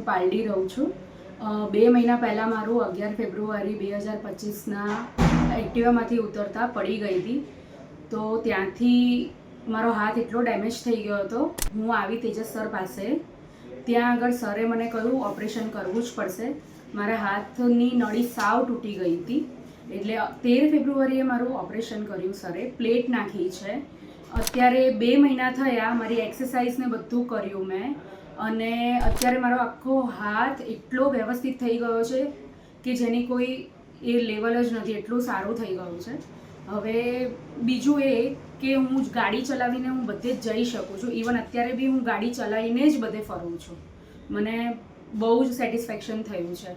પાલડી રહું છું. 2 મહિના પહેલાં મારું 11 ફેબ્રુઆરી 2025ના એક્ટિવામાંથી ઉતરતા પડી ગઈ હતી. તો ત્યાંથી મારો હાથ એટલો ડેમેજ થઈ ગયો હતો. હું આવી તેજસ સર પાસે, ત્યાં આગળ સરે મને કહ્યું ઓપરેશન કરવું જ પડશે. મારા હાથની નળી સાવ તૂટી ગઈ હતી. એટલે 13 ફેબ્રુઆરીએ મારું ઓપરેશન કર્યું સરે. પ્લેટ નાખી છે. અત્યારે 2 મહિના થયા, મારી એક્સરસાઇઝ ને બધું કર્યું મેં, અને અત્યારે મારો આખો હાથ એટલો વ્યવસ્થિત થઈ ગયો છે કે જેની કોઈ એ લેવલ જ નથી. એટલું સારું થઈ ગયું છે. હવે બીજું એ કે હું ગાડી ચલાવીને હું બધે જ જઈ શકું છું. ઇવન અત્યારે બી હું ગાડી ચલાવીને જ બધે ફરું છું. મને બહુ જ સેટિસ્ફેક્શન થયું છે.